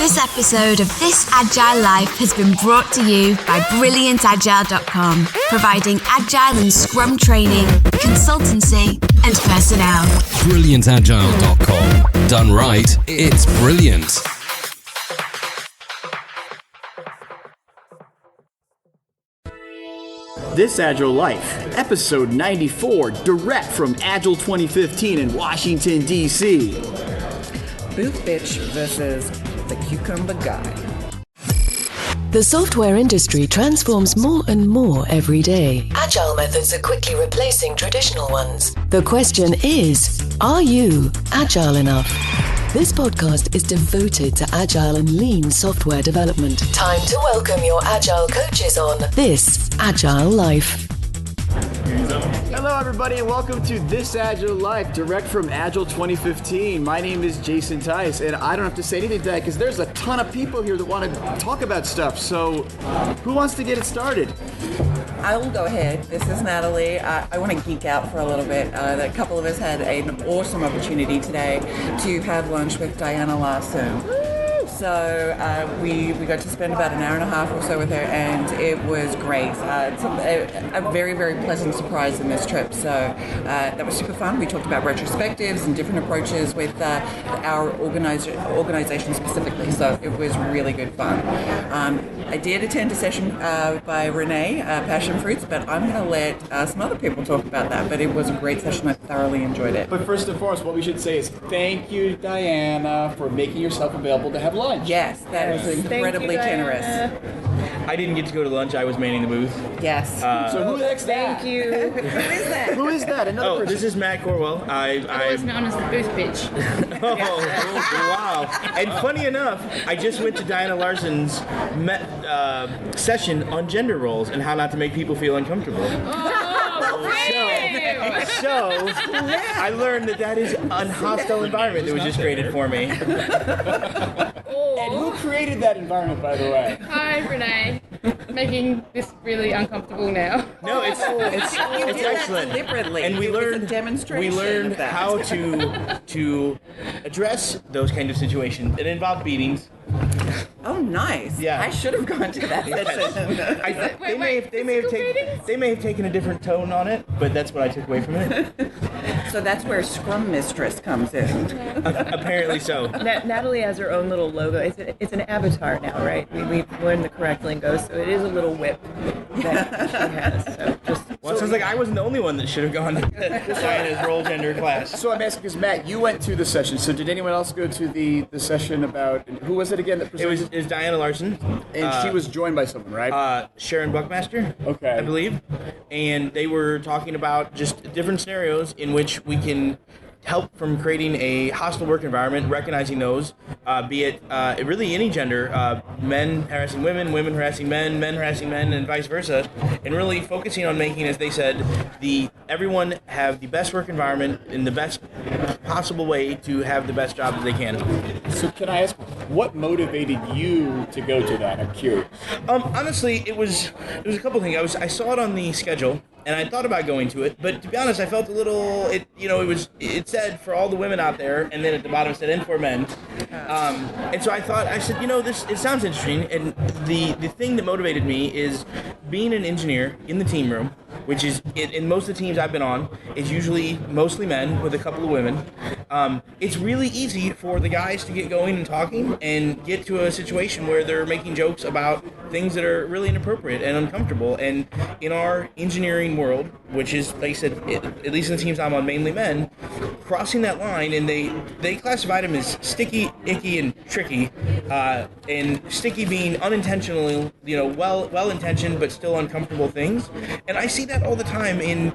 This episode of This Agile Life has been brought to you by BrilliantAgile.com, providing Agile and Scrum training, consultancy, and personnel. BrilliantAgile.com. Done right, it's brilliant. This Agile Life, episode 94, direct from Agile 2015 in Washington, D.C. Booth bitch versus the cucumber guy. The software industry transforms more and more every day. Agile methods are quickly replacing traditional ones. The question is, are you agile enough? This podcast is devoted to agile and lean software development. Time to welcome your agile coaches on This Agile Life. Hello, everybody, and welcome to This Agile Life, direct from Agile 2015. My name is Jason Tice, and I don't have to say anything to that because there's a ton of people here that want to talk about stuff. So, who wants to get it started? I will go ahead. This is Natalie. I want to geek out for a little bit. A couple of us had an awesome opportunity today to have lunch with Diana Larson. So we got to spend about an hour and a half or so with her, and it was great. It's a very, very pleasant surprise in this trip. So that was super fun. We talked about retrospectives and different approaches with our organization specifically. So it was really good fun. I did attend a session by Renee, Passion Fruits, but I'm going to let some other people talk about that. But it was a great session. I thoroughly enjoyed it. But first and foremost, what we should say is thank you, Diana, for making yourself available to have lunch. Yes, that was incredibly generous. I didn't get to go to lunch. I was manning the booth. Yes. So who the heck's that? Thank you. Who is that? Who is that? Another person. This is Matt Corwell. Otherwise known as the booth bitch. Wow. And funny enough, I just went to Diana Larson's session on gender roles and how not to make people feel uncomfortable. So I learned that is a hostile environment that was just created for me. And who created that environment, by the way? Hi, Renee. Making this really uncomfortable now. No, it's excellent. Deliberately. And It was a demonstration. we learned of that. how to address those kind of situations. It involved beatings. Oh, nice. Yeah. I should have gone to that session. They may have taken a different tone on it, but that's what I took away from it. So that's where Scrum Mistress comes in. Apparently so. Natalie has her own little logo. It's an avatar now, right? We've learned the correct lingo, so it is a little whip that she has. So It sounds like I wasn't the only one that should have gone to Diana's role gender class. So I'm asking because, Matt, you went to the session. So did anyone else go to the session about, who was it again that presented? It was Diana Larson. And she was joined by someone, right? Sharon Buckmaster, Okay. I believe. And they were talking about just different scenarios in which we can help from creating a hostile work environment, recognizing those, be it really any gender, men harassing women, women harassing men, men harassing men, and vice versa, and really focusing on making, as they said, everyone have the best work environment in the best possible way to have the best job that they can. So can I ask, what motivated you to go to that? I'm curious. Honestly, it was a couple things. I saw it on the schedule, and I thought about going to it, but to be honest, I felt a little. It said for all the women out there, and then at the bottom it said and for men. And so I said, it sounds interesting. And the thing that motivated me is being an engineer in the team room, which is in most of the teams I've been on, is usually mostly men with a couple of women. It's really easy for the guys to get going and talking and get to a situation where they're making jokes about things that are really inappropriate and uncomfortable. And in our engineering world, which is, like I said, at least in the teams I'm on, mainly men, crossing that line, and they classified them as sticky, icky, and tricky. And sticky being unintentional, well-intentioned but still uncomfortable things. And I see that all the time in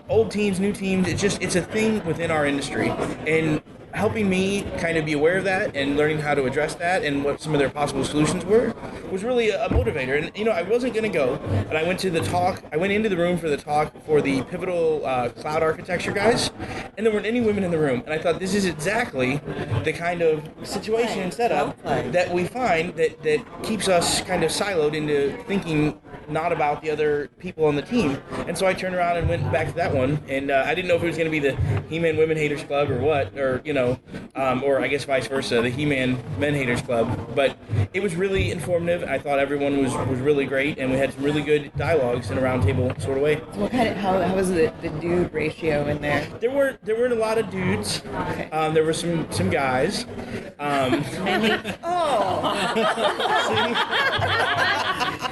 old teams, new teams. It's a thing within our industry. And helping me kind of be aware of that and learning how to address that and what some of their possible solutions were was really a motivator. And I wasn't going to go, and I went to the talk. I went into the room for the talk for the pivotal cloud architecture guys, and there weren't any women in the room. And I thought, this is exactly the kind of situation and setup that we find that keeps us kind of siloed into thinking not about the other people on the team. And so I turned around and went back to that one, and I didn't know if it was going to be the He-Man Women Haters Club or what, or or I guess vice versa, the He-Man Men Haters Club. But it was really informative. I thought everyone was really great, and we had some really good dialogues in a roundtable sort of way. So what kind of how was the dude ratio in there? There weren't a lot of dudes. Okay. There were some guys.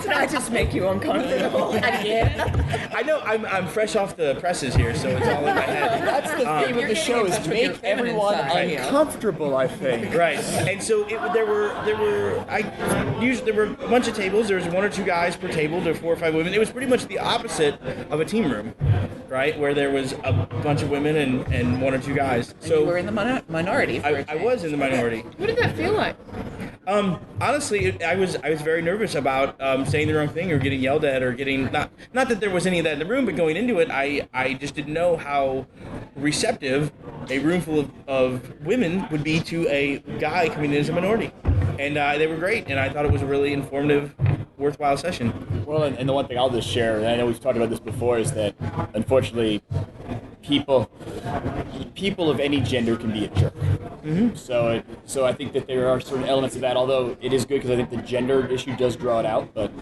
Did I just make you uncomfortable? I know I'm fresh off the presses here, so it's all in my head. That's the theme of the show, is make everyone uncomfortable, I think. Right, and so there were a bunch of tables. There was 1 or 2 guys per table. There were 4 or 5 women. It was pretty much the opposite of a team room, right, where there was a bunch of women and 1 or 2 guys. So you were in the minority. I was in the minority. What did that feel like? Honestly, I was very nervous about saying the wrong thing or getting yelled at or getting not that there was any of that in the room, but going into it, I just didn't know how receptive a room full of women would be to a guy coming in as a minority, and they were great, and I thought it was a really informative, worthwhile session. Well, and the one thing I'll just share, and I know we've talked about this before, is that unfortunately people of any gender can be a jerk. Mm-hmm. So I think that there are certain elements of that, although it is good because I think the gender issue does draw it out. But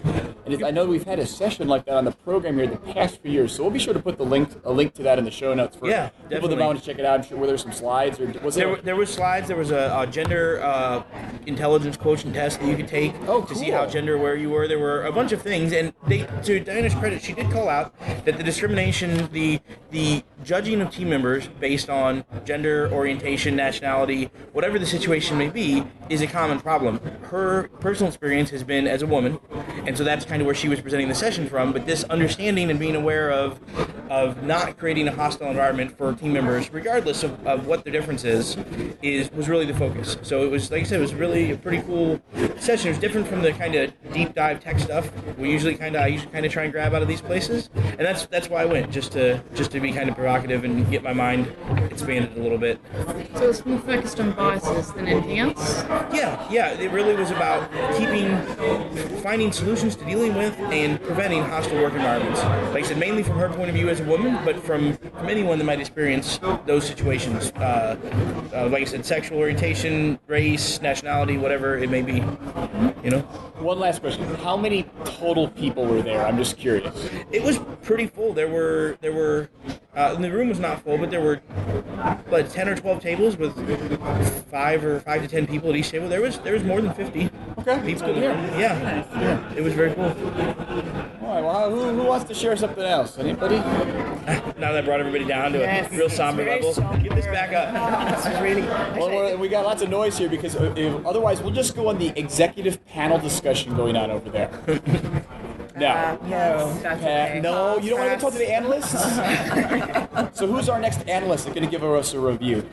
I know we've had a session like that on the program here the past few years, so we'll be sure to put a link to that in the show notes for people that want to check it out. I'm sure, were there some slides? Or was there were slides. There was a gender intelligence quotient test that you could take to see how gender aware you were. There were a bunch of things, and to Diana's credit, she did call out that the discrimination, the judging of team members based on gender, orientation, nationality, whatever the situation may be, is a common problem. Her personal experience has been as a woman, and so that's kind of where she was presenting the session from, but this understanding and being aware of not creating a hostile environment for team members, regardless of what their difference was really the focus. So it was, like I said, it was really a pretty cool session. It was different from the kind of deep dive tech stuff I usually kind of try and grab out of these places, and that's why I went, just to be kind of provocative and get my mind expanded a little bit. So it's more focused on biases than anything else? Yeah, it really was about finding solutions to dealing with and preventing hostile work environments. Like I said, mainly from her point of view as a woman, but from anyone that might experience those situations. Like I said, sexual orientation, race, nationality, whatever it may be. One last question. How many total people were there? I'm just curious. It was pretty full. There were the room was not full, but there were 10 or 12 tables with 5 to 10 people at each table. There was more than 50 people in the room. Yeah, it was very cool. All right, well, who wants to share something else? Anybody? Now that I brought everybody down to a real somber level, get this back up. This is really. Well, we got lots of noise here because otherwise we'll just go on the executive panel discussion going on over there. No. No, you don't want to talk to the analysts? So who's our next analyst that's going to give us a review?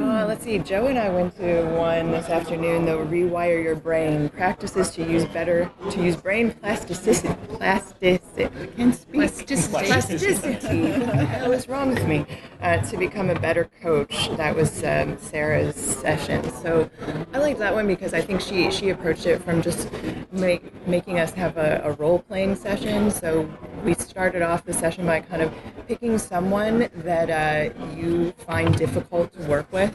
Let's see. Joe and I went to one this afternoon, the Rewire Your Brain, practices to use brain plasticity. I can't speak. Plasticity. What the hell is wrong with me? To become a better coach. That was Sarah's session. So I liked that one because I think she approached it from just making us have a role-playing session. So we started off the session by kind of picking someone that you find difficult to work with,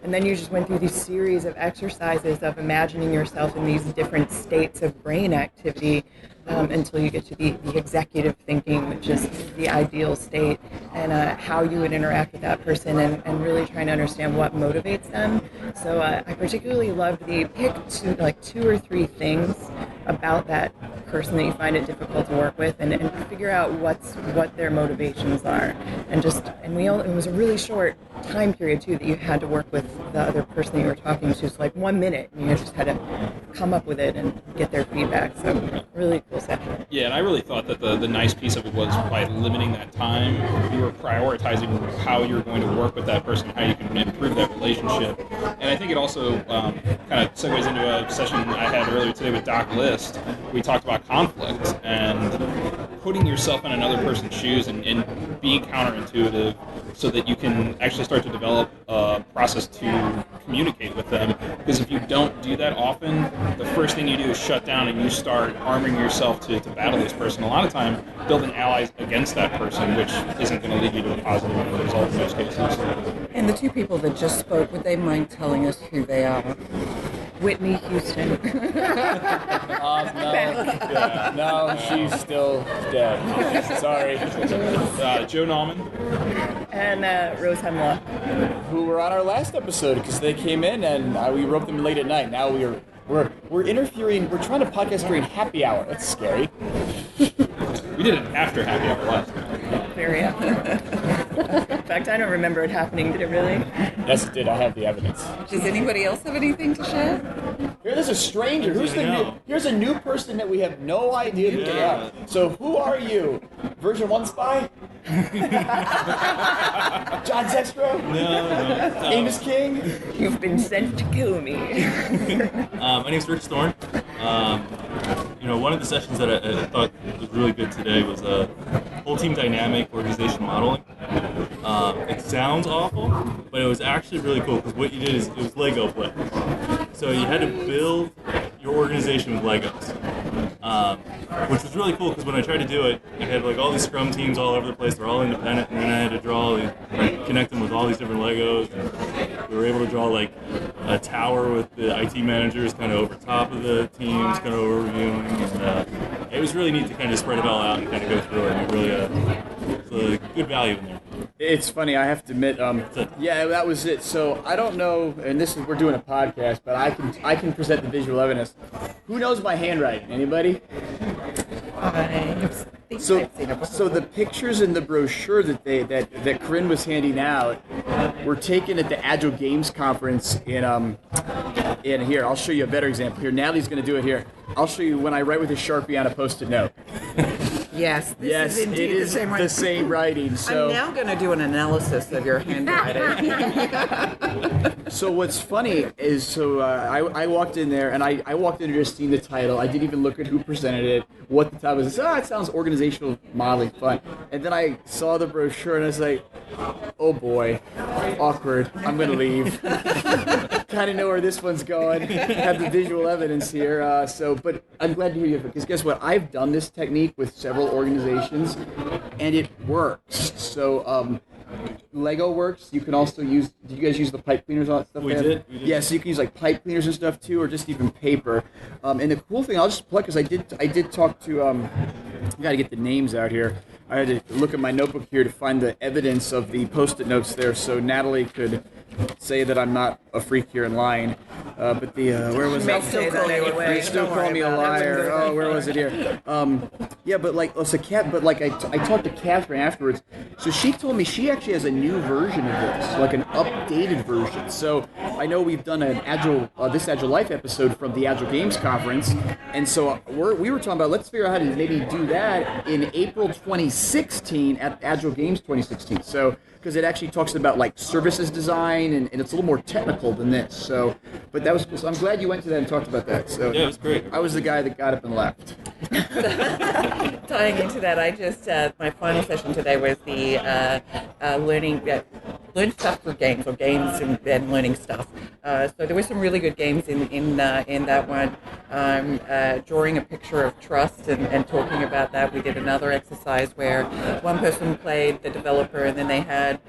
and then you just went through these series of exercises of imagining yourself in these different states of brain activity until you get to the executive thinking, which is the ideal state, and how you would interact with that person and really trying to understand what motivates them. So I particularly loved the pick 2 or 3 things about that person that you find it difficult to work with and figure out what their motivations are. And it was a really short time period too that you had to work with the other person that you were talking to. So like 1 minute, and you just had to come up with it and get their feedback. So really cool session. Yeah, and I really thought that the nice piece of it was by limiting that time, you were prioritizing how you were going to work with that person, how you can improve that relationship. And I think it also kind of segues into a session I had earlier today with Doc List. We talked about conflict and putting yourself in another person's shoes and being counterintuitive so that you can actually start to develop a process to communicate with them. Because if you don't do that often, the first thing you do is shut down and you start arming yourself to battle this person. A lot of time, building allies against that person, which isn't going to lead you to a positive result in most cases. And the two people that just spoke, would they mind telling us who they are? Whitney Houston. No, she's still dead. Sorry. Joe Naumann. And Rose Hemlock. Who were on our last episode because they came in and we wrote them late at night. Now we're interfering. We're trying to podcast during happy hour. That's scary. We did it after happy hour last time. Very happy. In fact, I don't remember it happening. Did it really? Yes, it did. I have the evidence. Does anybody else have anything to share? Here, there's a stranger. Here's a new person that we have no idea who they are. So who are you? Version 1 spy? John Zestro? No. Amos King? You've been sent to kill me. My name's Rich Thorne. One of the sessions that I thought was really good today was whole team dynamic organization modeling. It sounds awful, but it was actually really cool because what you did is it was Lego play. So you had to build your organization with Legos, which was really cool because when I tried to do it, I had like all these Scrum teams all over the place. They're all independent, and then I had to connect them with all these different Legos. And we were able to draw like a tower with the IT managers kind of over top of the teams, kind of overviewing, and it was really neat to kind of spread it all out and kind of go through it. And it really it's a good value in there. It's funny, I have to admit, yeah, that was it. So I don't know, and we're doing a podcast, but I can present the visual evidence. Who knows my handwriting? Anybody? So the pictures in the brochure that Corinne was handing out were taken at the Agile Games Conference in here. I'll show you a better example here. Natalie's going to do it here. I'll show you when I write with a Sharpie on a Post-it note. Yes, this is indeed it is the same writing. So I'm now going to do an analysis of your handwriting. So what's funny is, I walked in there, and I walked in just seeing the title. I didn't even look at who presented it, what the title was. It sounds organizational modeling fun. And then I saw the brochure, and I was like, oh boy, awkward. I'm going to leave. Kind of know where this one's going. Have the visual evidence here. But I'm glad to hear you, because guess what? I've done this technique with several organizations, and it works. So Lego works. You can also use. Did you guys use the pipe cleaners and all that stuff? We did. Yeah, so you can use like pipe cleaners and stuff too, or just even paper. And the cool thing, I'll just plug, because I did talk to. I got to get the names out here. I had to look at my notebook here to find the evidence of the Post-it notes there, so Natalie could say that I'm not a freak here and lying. But where was it? They still call me a liar. Oh, where was it here? Yeah, but I talked to Catherine afterwards. So she told me she actually has a new version of this, like an updated version. So I know we've done an this Agile Life episode from the Agile Games Conference, and so we were talking about, let's figure out how to maybe do that in April 2016 at Agile Games 2016. So because it actually talks about like services design, and it's a little more technical than this. So, but that was cool. So I'm glad you went to that and talked about that. So yeah, it was great. I was the guy that got up and left. Tying into that, I just my final session today was the learn stuff for games, or games and learning stuff. So there were some really good games in that one. Drawing a picture of trust and talking about that. We did another exercise where one person played the developer, and then they had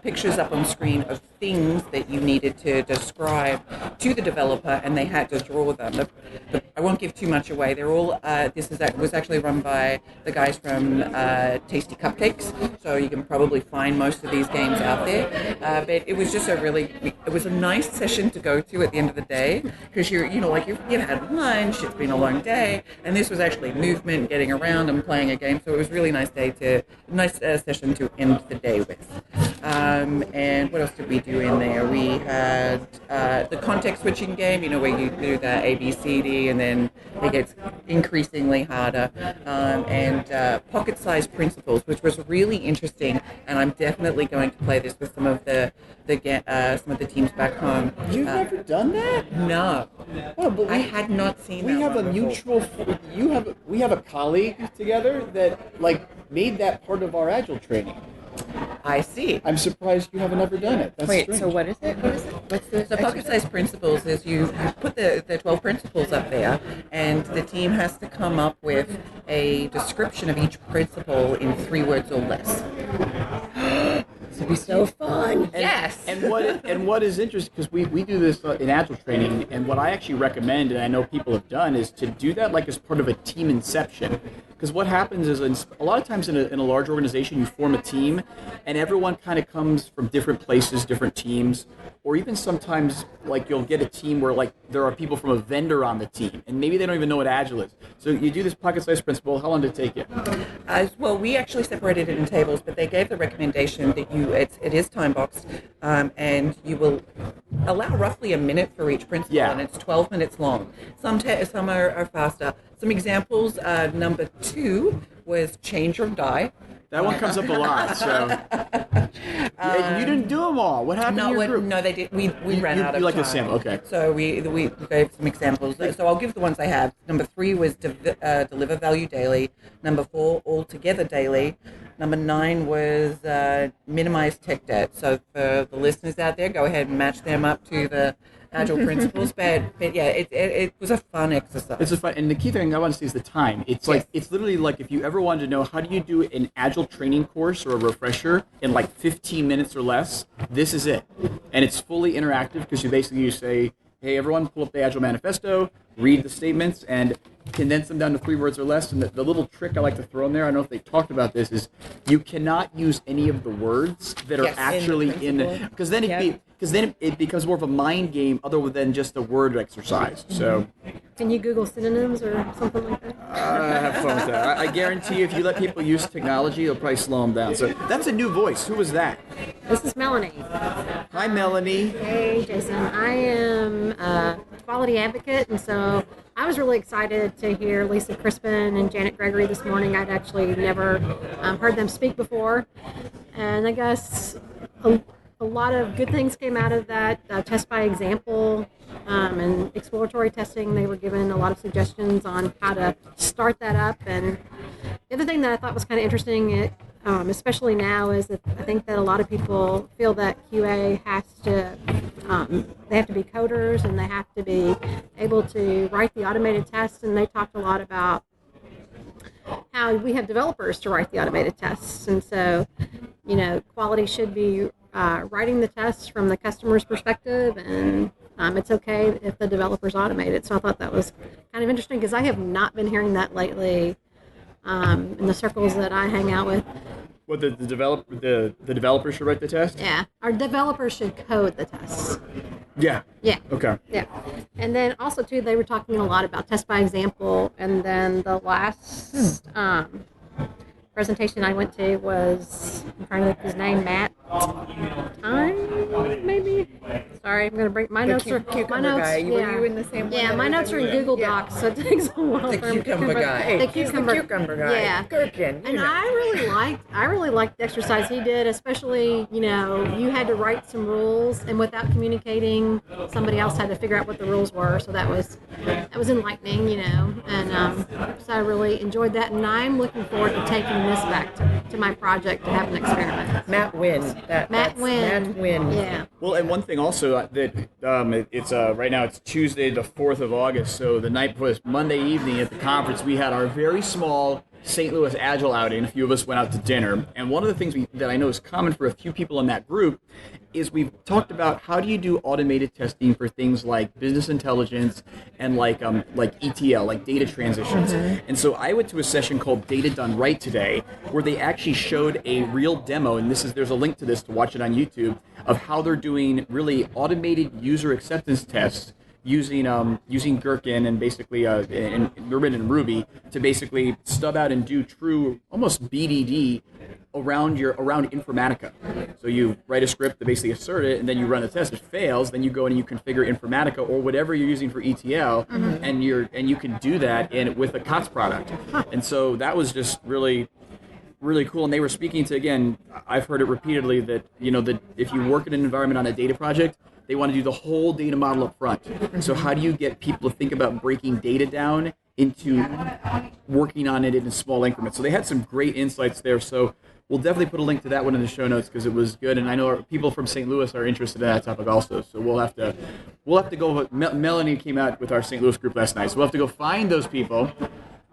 pictures up on screen of things that you needed to describe to the developer, and they had to draw them. I won't give too much away. They're all. Was actually run by the guys from Tasty Cupcakes, so you can probably find most of these games out there. But it was just it was a nice session to go to at the end of the day, because you've had lunch, it's been a long day, and this was actually movement, getting around and playing a game. So it was a really nice session to end the day with. And what else did we do in there? We had the context switching game, where you do the A, B, C, D, and then it gets increasingly harder. And pocket-sized principles, which was really interesting, and I'm definitely going to play this with some of the teams back home. You've never done that? No. Oh, but I had not seen that. We have a mutual. We have a colleague together that made that part of our Agile training. I see. I'm surprised you haven't ever done it. That's Wait, strange. so what is it? What's the So pocket-sized principles is you put the 12 principles up there, and the team has to come up with a description of each principle in 3 words or less. This would be so fun. Yes. And what is interesting, because we do this in Agile training, and what I actually recommend, and I know people have done, is to do that like as part of a team inception. Because what happens is, a lot of times in a large organization, you form a team, and everyone kind of comes from different places, different teams, or even sometimes like you'll get a team where like there are people from a vendor on the team, and maybe they don't even know what Agile is. So you do this pocket-sized principle. How long did it take you? Well, we actually separated it in tables, but they gave the recommendation that it is time boxed, and you will allow roughly a minute for each principle, and it's 12 minutes long. Some are faster. Some examples, number 2 was change or die. That one comes up a lot, so you didn't do them all. What happened to your group? No, they did. We ran out of like time. a sample, okay. So we gave some examples. So I'll give the ones I have. Number 3 was deliver value daily. Number 4, all together daily. Number 9 was minimize tech debt. So for the listeners out there, go ahead and match them up to the Agile principles. But yeah, it was a fun exercise. It's a fun, and the key thing I want to see is the time. It's like it's literally like if you ever wanted to know how do you do an Agile training course or a refresher in like 15 minutes or less, this is it. And it's fully interactive because you say, hey, everyone, pull up the Agile Manifesto, read the statements, and condense them down to 3 words or less. And the little trick I like to throw in there, I don't know if they talked about this, is you cannot use any of the words that are actually in it, because then it becomes more of a mind game other than just a word exercise. So can you Google synonyms or something like that? Have fun with that. I guarantee you, if you let people use technology, it'll probably slow them down. So that's a new voice. Who was that? This is Melanie. Hi, Melanie. Hey, Jason. I am a quality advocate, and so I was really excited to hear Lisa Crispin and Janet Gregory this morning. I'd actually never heard them speak before, and I guess a lot of good things came out of that. Test by example and exploratory testing. They were given a lot of suggestions on how to start that up. And the other thing that I thought was kind of interesting, especially now, is that I think that a lot of people feel that QA has to, they have to be coders and they have to be able to write the automated tests. And they talked a lot about how we have developers to write the automated tests. And so, quality should be writing the tests from the customer's perspective, and it's okay if the developers automate it. So I thought that was kind of interesting because I have not been hearing that lately in the circles that I hang out with. What, the developers should write the test? Yeah, our developers should code the tests. Yeah. Yeah. Okay. Yeah. And then also, too, they were talking a lot about test by example. And then the last presentation I went to was, I'm trying to think his name, Matt Time, maybe? Sorry, I'm going to bring my notes. Cucumber guy. Were you in the same one? Yeah, my notes are in Google Docs, so it takes a while. The cucumber guy. The cucumber guy. Yeah. Gherkin. And I really liked the exercise he did, especially, you had to write some rules, and without communicating, somebody else had to figure out what the rules were. So that was enlightening, and so I really enjoyed that, and I'm looking forward to taking this back to my project to have an experiment. Matt Wynn. Matt Wynn. Yeah. Well, and one thing also that it's right now it's Tuesday the 4th of August, so the night before this Monday evening at the conference we had our very small St. Louis Agile outing. A few of us went out to dinner, and one of the things that I know is common for a few people in that group is we've talked about how do you do automated testing for things like business intelligence and like ETL, like data transitions. And so I went to a session called Data Done Right today, where they actually showed a real demo, and there's a link to this to watch it on YouTube, of how they're doing really automated user acceptance tests using Gherkin and basically and Naumann and Ruby to basically stub out and do true almost BDD around Informatica. So you write a script to basically assert it, and then you run a test. If it fails, then you go in and you configure Informatica or whatever you're using for ETL, and you can do that with a COTS product. And so that was just really cool. And they were speaking to, again, I've heard it repeatedly that that if you work in an environment on a data project, they want to do the whole data model up front. So how do you get people to think about breaking data down into working on it in small increments? So they had some great insights there. So we'll definitely put a link to that one in the show notes because it was good, and I know our people from St. Louis are interested in that topic also. So we'll have to go. Melanie came out with our St. Louis group last night, so we'll have to go find those people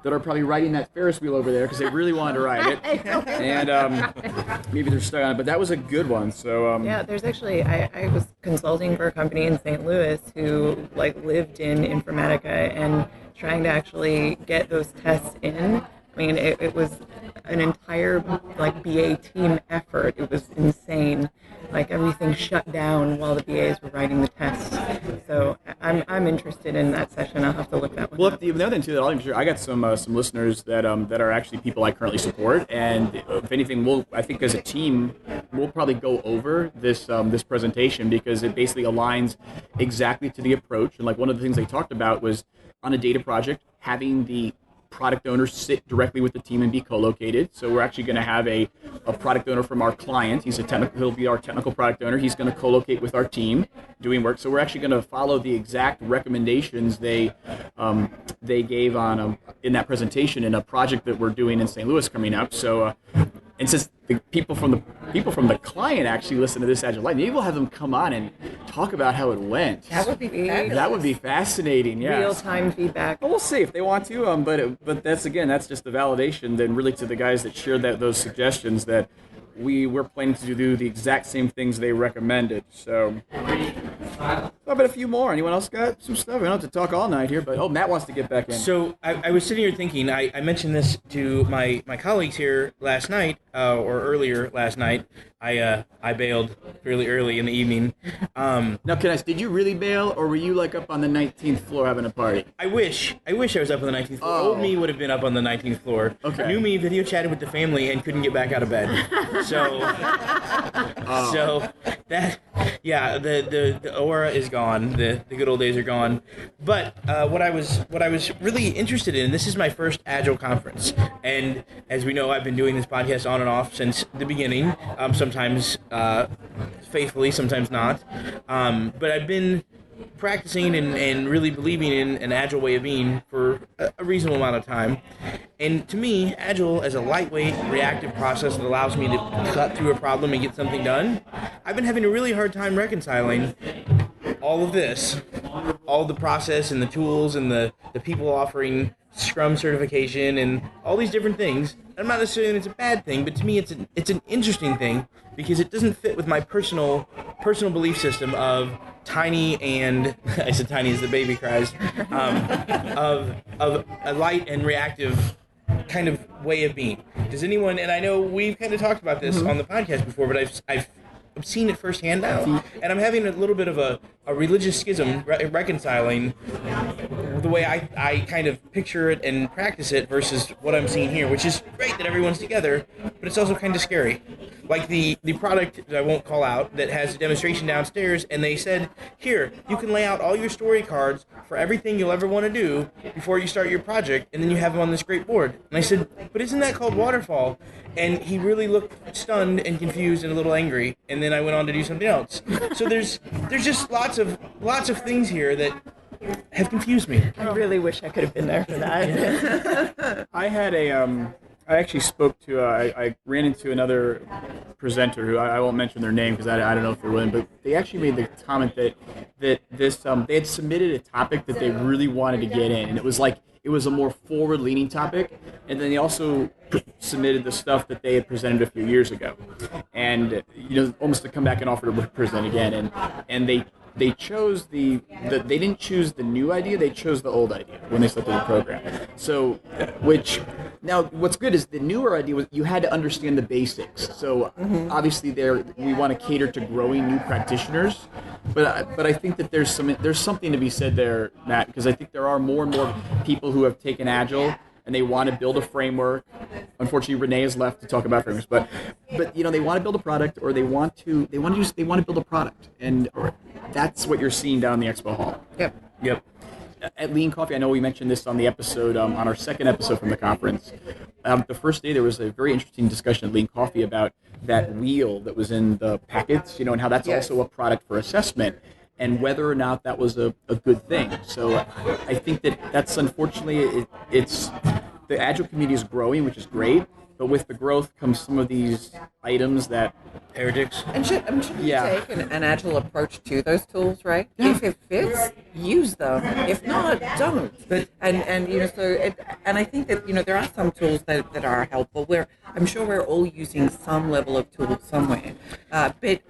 that are probably riding that Ferris wheel over there because they really wanted to ride it, and maybe they're stuck on it. But that was a good one. So yeah, there's actually I was consulting for a company in St. Louis who lived in Informatica and trying to actually get those tests in. I mean, it was an entire BA team effort. It was insane. Everything shut down while the BAs were writing the tests. So I'm interested in that session. I'll have to look that one up. The other thing too that I'm sure I got some listeners that are actually people I currently support, and if anything, I think as a team we'll probably go over this presentation because it basically aligns exactly to the approach. And one of the things they talked about was on a data project having the product owners sit directly with the team and be co-located. So we're actually going to have a product owner from our client. He'll be our technical product owner. He's going to co-locate with our team doing work. So we're actually going to follow the exact recommendations they gave on in that presentation in a project that we're doing in St. Louis coming up. So and since the people from the client actually listen to this Agile Live, maybe we'll have them come on and talk about how it went. That would be fabulous. That would be fascinating. Yeah. Real-time feedback. Well, we'll see if they want to. But that's just the validation then really to the guys that shared those suggestions that we're planning to do the exact same things they recommended. So, how about a few more? Anyone else got some stuff? We don't have to talk all night here, but Matt wants to get back in. So I was sitting here thinking, I mentioned this to my colleagues here last night, or earlier last night. I bailed fairly early in the evening. Now, did you really bail, or were you up on the 19th floor having a party? I wish I was up on the 19th floor. Old me would have been up on the 19th floor. Okay. New me video chatted with the family and couldn't get back out of bed. So that, yeah, the aura is gone. The good old days are gone. But what I was really interested in, this is my first Agile conference, and as we know, I've been doing this podcast on and off since the beginning. Sometimes faithfully, sometimes not. But I've been practicing and really believing in an Agile way of being for a reasonable amount of time. And to me, Agile as a lightweight, reactive process that allows me to cut through a problem and get something done, I've been having a really hard time reconciling all of this, all the process and the tools and the people offering Scrum certification and all these different things. I'm not necessarily saying it's a bad thing, but to me it's an interesting thing because it doesn't fit with my personal belief system of tiny and I said tiny as the baby cries of a light and reactive kind of way of being. Does anyone? And I know we've kind of talked about this on the podcast before, but I've seen it firsthand now, and I'm having a little bit of a religious schism reconciling the way I kind of picture it and practice it versus what I'm seeing here, which is great that everyone's together, but it's also kind of scary. Like the product that I won't call out that has a demonstration downstairs, and they said, here, you can lay out all your story cards for everything you'll ever want to do before you start your project, and then you have them on this great board. And I said, but isn't that called waterfall? And he really looked stunned and confused and a little angry, and then I went on to do something else. So there's just lots of things here that have confused me. I really wish I could have been there for that. I actually spoke to, I ran into another presenter who I won't mention their name because I don't know if they're willing, but they actually made the comment that this they had submitted a topic that they really wanted to get in, and it was a more forward-leaning topic, and then they also submitted the stuff that they had presented a few years ago, and almost to come back and offer to present again, and they chose they didn't choose the new idea, they chose the old idea when they selected the program. So, what's good is the newer idea was you had to understand the basics. So obviously we want to cater to growing new practitioners, but I think that there's something to be said there, Matt, because I think there are more and more people who have taken Agile and they want to build a framework. Unfortunately, Renee has left to talk about frameworks, but they want to build a product, or they want to build a product, and that's what you're seeing down in the expo hall. Yep. At Lean Coffee, I know we mentioned this on the episode, on our second episode from the conference. The first day, there was a very interesting discussion at Lean Coffee about that wheel that was in the packets, and how that's also a product for assessment, and whether or not that was a good thing. So I think that's unfortunately, it's the Agile community is growing, which is great, but with the growth comes some of these items that heretics. And should we take an agile approach to those tools, right? Yeah. If it fits, use them. If not, don't. And I think that there are some tools that are helpful. I'm sure we're all using some level of tool somewhere. But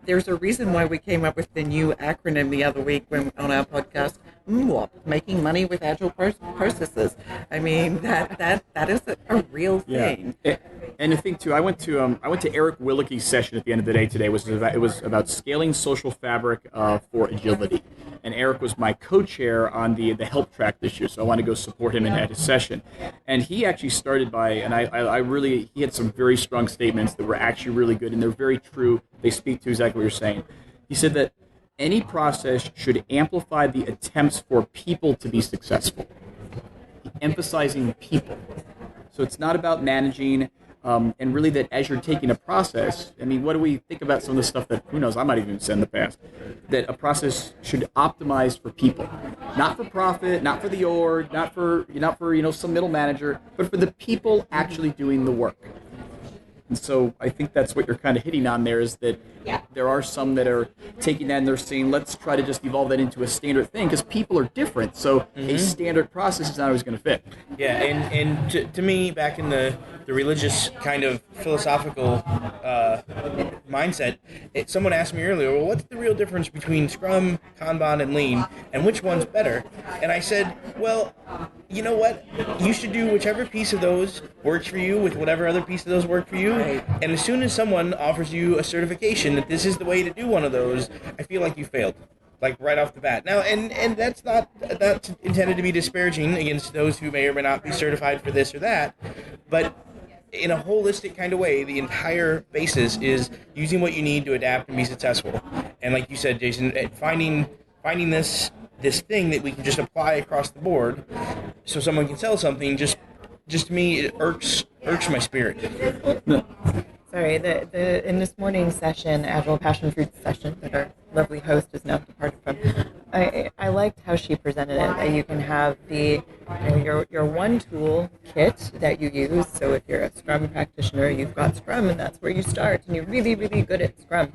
there's a reason why we came up with the new acronym the other week on our podcast. MWOP, making money with agile processes. I mean that is a real thing. Yeah. And I think too, I went to Eric Willicke's session at the end of the day today. It was about scaling social fabric for agility, and Eric was my co-chair on the help track this year. So I want to go support him at his session. And he actually started by, and he had some very strong statements that were actually really good, and they're very true. They speak to exactly what you're saying. He said that any process should amplify the attempts for people to be successful, emphasizing people. So it's not about managing, and really that as you're taking a process, I mean, what do we think about some of the stuff that, who knows, I might have even said in the past, that a process should optimize for people, not for profit, not for the org, not for some middle manager, but for the people actually doing the work. And so I think that's what you're kind of hitting on there, is that there are some that are taking that and they're saying, let's try to just evolve that into a standard thing, because people are different. So a standard process is not always going to fit. Yeah, and to me, back in the religious kind of philosophical mindset, someone asked me earlier, well, what's the real difference between Scrum, Kanban, and Lean, and which one's better? And I said, well, you know what? You should do whichever piece of those works for you with whatever other piece of those work for you. Right. And as soon as someone offers you a certification that this is the way to do one of those, I feel like you failed, like right off the bat. Now, and that's not intended to be disparaging against those who may or may not be certified for this or that, but in a holistic kind of way, the entire basis is using what you need to adapt and be successful. And like you said, Jason, finding this thing that we can just apply across the board so someone can sell something, just to me, it irks my spirit. Sorry, in this morning's session, Agile Passion Fruit session that our lovely host is now departed from, I liked how she presented it, that you can have your one tool kit that you use. So if you're a Scrum practitioner, you've got Scrum and that's where you start, and you're really, really good at Scrum.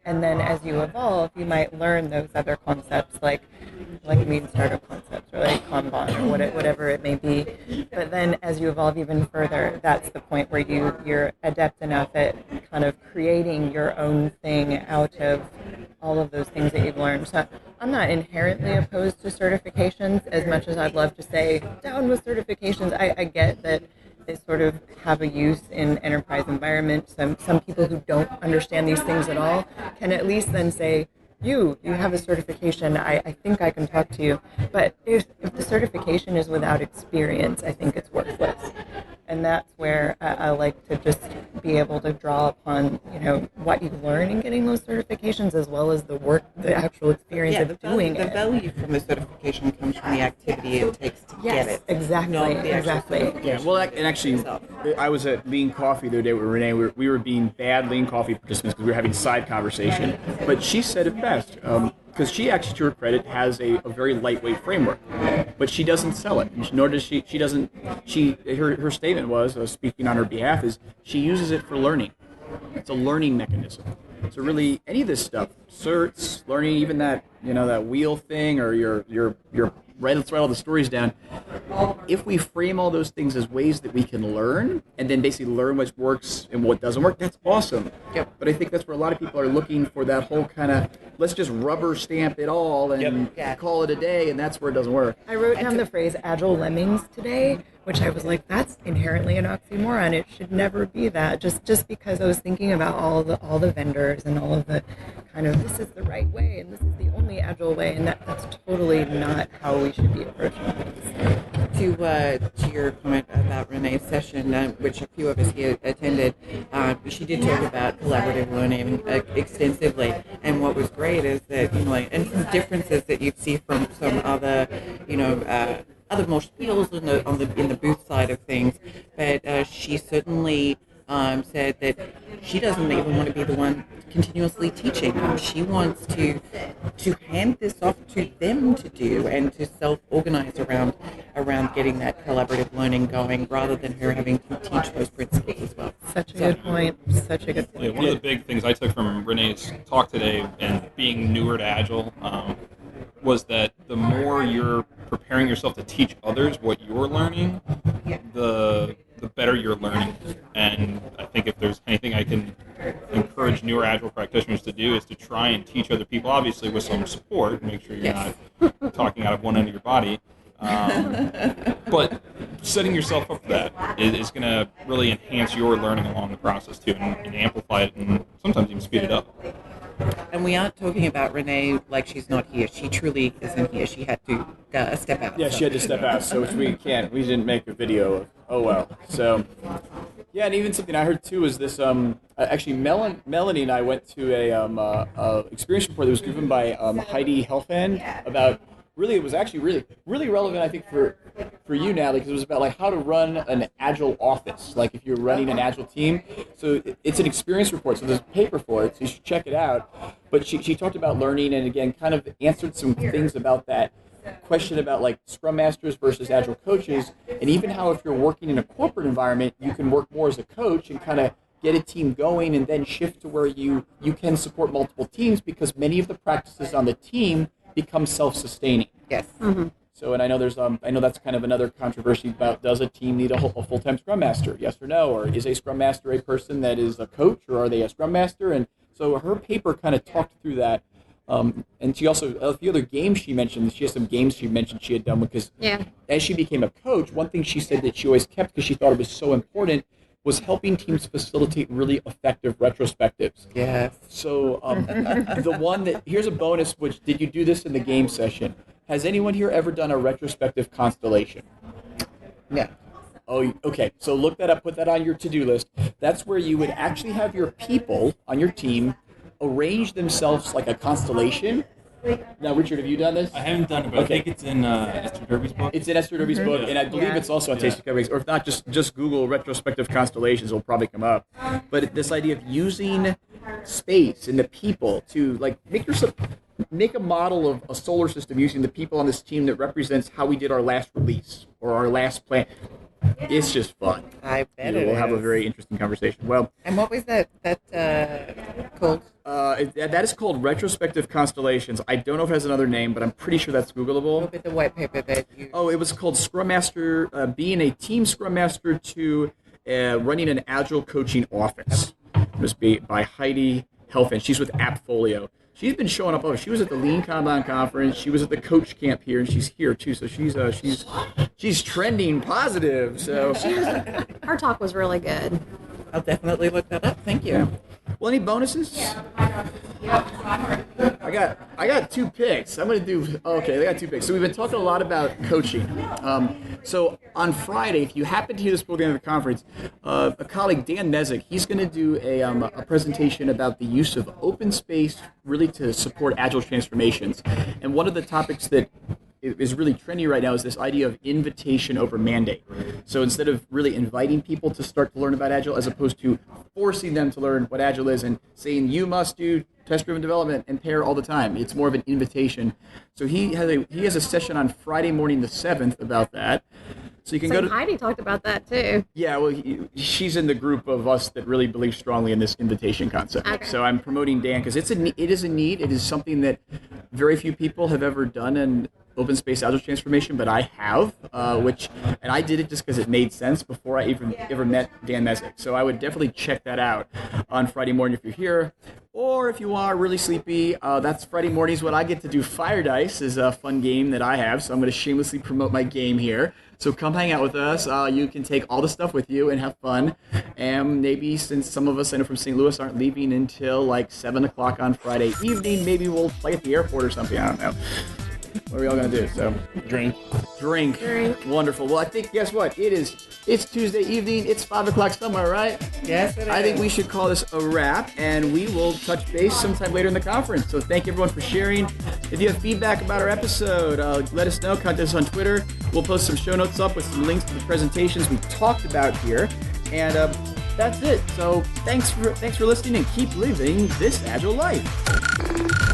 And then as you evolve, you might learn those other concepts like lean startup concepts or like Kanban or whatever it may be. But then as you evolve even further, that's the point where you're adept enough at kind of creating your own thing out of all of those things that you've learned. So I'm not inherently opposed to certifications as much as I'd love to say down with certifications. I get that they sort of have a use in enterprise environments. Some people who don't understand these things at all can at least then say, you have a certification, I think I can talk to you. But if the certification is without experience, I think it's worthless. And that's where I like to just be able to draw upon, what you learn in getting those certifications, as well as the actual experience of doing it. The value from the certification comes from the activity it takes to get it. Exactly. Yeah, well, and actually, I was at Lean Coffee the other day with Renee. We were being bad Lean Coffee participants because we were having a side conversation. But she said it best. Because she actually, to her credit, has a very lightweight framework, but she doesn't sell it. Nor does she. She doesn't. Her statement was, speaking on her behalf, is she uses it for learning. It's a learning mechanism. So really, any of this stuff, certs, learning, even that that wheel thing, or your let's write all the stories down. If we frame all those things as ways that we can learn, and then basically learn what works and what doesn't work, that's awesome. Yep. But I think that's where a lot of people are looking for that whole kind of, let's just rubber stamp it all and call it a day, and that's where it doesn't work. I wrote down the phrase agile lemmings today, which I was like, that's inherently an oxymoron. It should never be that. Just because I was thinking about all the vendors and all of the kind of, this is the right way and this is the only agile way, and that's totally not how we should be approaching things. To your comment about Renee's session, which a few of us here attended, she did talk about collaborative learning extensively. And what was great is that, and some differences that you'd see from some other, other more spiels in the booth side of things, but she certainly said that she doesn't even want to be the one continuously teaching. She wants to hand this off to them to do and to self-organize around getting that collaborative learning going, rather than her having to teach those principles as well. Such a good point. Such a good point. Yeah, one of the big things I took from Renee's talk today, and being newer to Agile, was that the more you're preparing yourself to teach others what you're learning, the better you're learning. And I think if there's anything I can encourage newer Agile practitioners to do, is to try and teach other people, obviously with some support, make sure you're not talking out of one end of your body. But setting yourself up for that is going to really enhance your learning along the process too, and amplify it, and sometimes even speed it up. And we aren't talking about Renee like she's not here. She truly isn't here. She had to step out. Yeah, she had to step out, so which we can't. We didn't make a video of. Oh well. So, yeah, and even something I heard too is this. Actually, Melanie and I went to a experience report that was given by Heidi Helfand about. Really, it was actually really relevant, I think, for you, Natalie, because it was about like how to run an Agile office, like if you're running an Agile team. So it's an experience report, so there's a paper for it, so you should check it out. But she talked about learning, and again, kind of answered some things about that question about like Scrum Masters versus Agile coaches, and even how if you're working in a corporate environment, you can work more as a coach and kind of get a team going, and then shift to where you can support multiple teams, because many of the practices on the team become self-sustaining. Yes. Mm-hmm. So, and I know there's I know that's kind of another controversy about, does a team need a full-time Scrum Master? Yes or no? Or is a Scrum Master a person that is a coach, or are they a Scrum Master? And so her paper kind of talked through that. And she also, a few other games she mentioned, she has some games she mentioned she had done, because as she became a coach, one thing she said that she always kept, because she thought it was so important, was helping teams facilitate really effective retrospectives. Yes. So the one that, here's a bonus, which, did you do this in the game session? Has anyone here ever done a retrospective constellation? Yeah. Oh, okay. So look that up, put that on your to-do list. That's where you would actually have your people on your team arrange themselves like a constellation. Now, Richard, have you done this? I haven't done it, but I think it's in Esther Derby's book. It's in Esther Derby's book, and I believe it's also on Tasty Cupcakes, or if not, just Google retrospective constellations, it'll probably come up. But this idea of using space and the people to like make a model of a solar system using the people on this team that represents how we did our last release or our last plan. It's just fun. I bet it We'll have a is. very interesting conversation. Well, and what was that called? That is called Retrospective Constellations. I don't know if it has another name, but I'm pretty sure that's Googleable. What about the white paper that you... Oh, it was called Scrum Master, being a team Scrum Master to running an Agile coaching office. It was by Heidi Helfand. She's with Appfolio. She's been showing up. Oh, she was at the Lean Kanban conference. She was at the coach camp here, and she's here too. So she's trending positive. So Her talk was really good. I'll definitely look that up. Thank you. Well, any bonuses? I got two picks. I'm going to do, okay, I got two picks. So we've been talking a lot about coaching. So on Friday, if you happen to hear this program at the conference, a colleague, Dan Nezik, he's going to do a presentation about the use of open space really to support Agile transformations. And one of the topics that is really trendy right now is this idea of invitation over mandate. So instead of really inviting people to start to learn about Agile, as opposed to forcing them to learn what Agile is and saying you must do test-driven development and pair all the time, it's more of an invitation. So he has a session on Friday morning the 7th about that. So you can go to Heidi talked about that too. Yeah, well, she's in the group of us that really believe strongly in this invitation concept. Okay. So I'm promoting Dan because it is a need. It is something that very few people have ever done in open space Agile transformation, but I have, and I did it just because it made sense before I even ever met Dan Nezik. So I would definitely check that out on Friday morning if you're here. Or if you are really sleepy, that's Friday mornings when I get to do Fire Dice, is a fun game that I have. So I'm going to shamelessly promote my game here. So come hang out with us. You can take all the stuff with you and have fun. And maybe since some of us I know from St. Louis aren't leaving until like 7 o'clock on Friday evening, maybe we'll play at the airport or something. I don't know. What are we all going to do? So Drink. Wonderful. Well, I think, guess what? It's Tuesday evening. It's 5 o'clock somewhere, right? Yes, it is. I think we should call this a wrap, and we will touch base sometime later in the conference. So thank everyone for sharing. If you have feedback about our episode, let us know. Contact us on Twitter. We'll post some show notes up with some links to the presentations we talked about here. And that's it. So thanks for listening, and keep living this Agile life.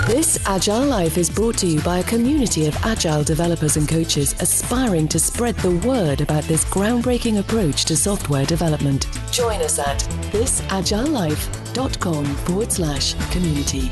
This Agile Life is brought to you by a community of Agile developers and coaches aspiring to spread the word about this groundbreaking approach to software development. Join us at thisagilelife.com/community.